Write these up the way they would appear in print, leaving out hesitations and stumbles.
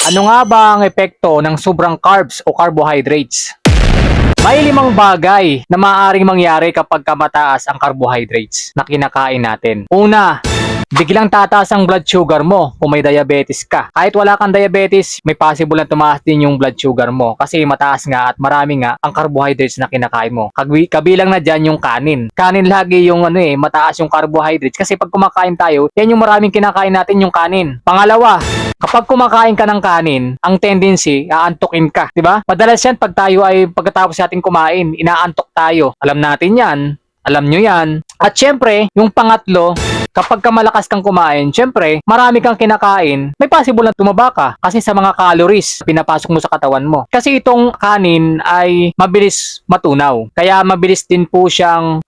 Ano nga ba ang epekto ng sobrang carbs o carbohydrates? May 5 bagay na maaaring mangyari kapag mataas ang carbohydrates na kinakain natin. Una, biglang tataas ang blood sugar mo kung may diabetes ka. Kahit wala kang diabetes, may possible na tumaas din yung blood sugar mo kasi mataas nga at marami nga ang carbohydrates na kinakain mo. Kabilang na dyan yung kanin. Kanin lagi yung mataas yung carbohydrates kasi pag kumakain tayo, yan yung maraming kinakain natin yung kanin. Pangalawa, kapag kumakain ka ng kanin, ang tendency, aantukin ka, di ba? Madalas yan pag tayo ay pagkatapos natin kumain, inaantok tayo. Alam natin yan, alam nyo yan. At syempre, yung pangatlo, kapag ka malakas kang kumain, syempre, marami kang kinakain, may possible na tumaba ka kasi sa mga calories pinapasok mo sa katawan mo. Kasi itong kanin ay mabilis matunaw. Kaya mabilis din po siyang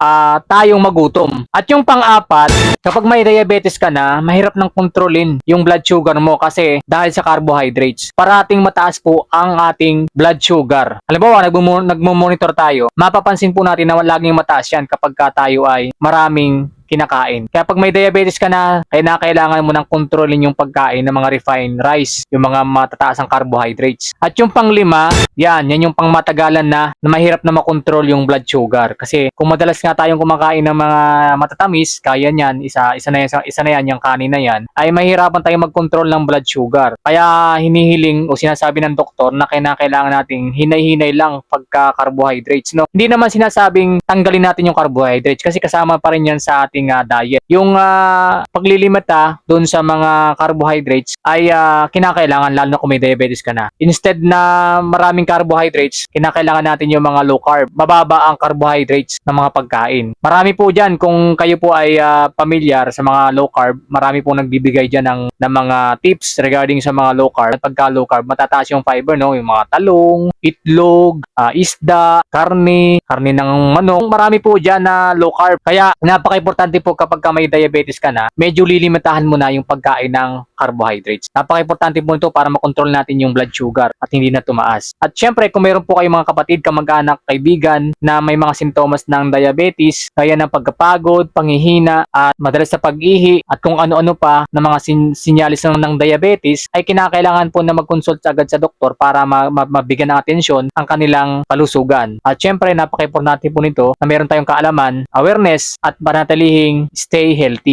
tayong magutom. At yung pang-apat, kapag may diabetes ka na, mahirap nang kontrolin yung blood sugar mo kasi dahil sa carbohydrates. Parating mataas po ang ating blood sugar. Halimbawa, nagmo-monitor tayo, mapapansin po natin na laging mataas yan kapag ka tayo ay maraming kinakain. Kaya pag may diabetes ka na, kailangan mo nang kontrolin yung pagkain ng mga refined rice, yung mga matataas ang carbohydrates. At yung panglima, yan yung pangmatagalan na mahirap na makontrol yung blood sugar. Kasi kung madalas nga tayong kumakain ng mga matatamis, kaya niyan, isa na yan, yung kanin na yan, ay mahirapan tayong mag-control ng blood sugar. Kaya hinihiling o sinasabi ng doktor na kailangan nating hinay-hinay lang pagka carbohydrates. No? Hindi naman sinasabing tanggalin natin yung carbohydrates kasi kasama pa rin yan sa ating diet. Yung paglilimit doon sa mga carbohydrates ay kinakailangan lalo na kung may diabetes ka na. Instead na maraming carbohydrates, kinakailangan natin yung mga low carb. Mababa ang carbohydrates ng mga pagkain. Marami po dyan, kung kayo po ay pamilyar sa mga low carb, marami po nagbibigay dyan ng mga tips regarding sa mga low carb. At pagka low carb, matataas yung fiber, no? Yung mga talong, itlog, isda, karne ng manok. Marami po dyan na low carb. Kaya napaka-importante po kapag may diabetes ka na, medyo lilimitahan mo na yung pagkain ng carbohydrates. Napaka-importante po ito para makontrol natin yung blood sugar at hindi na tumaas. At syempre, kung meron po kayong mga kapatid, kamag-anak, kaibigan na may mga sintomas ng diabetes, kaya ng pagkapagod, panghihina, at madalas sa pag-ihi, at kung ano-ano pa na mga sinyalis ng diabetes, ay kinakailangan po na mag-consult agad sa doktor para mabigyan ng atensyon ang kanilang kalusugan. At syempre, napaka-importante po nito na meron tayong kaalaman, awareness, at panatilihing stay healthy.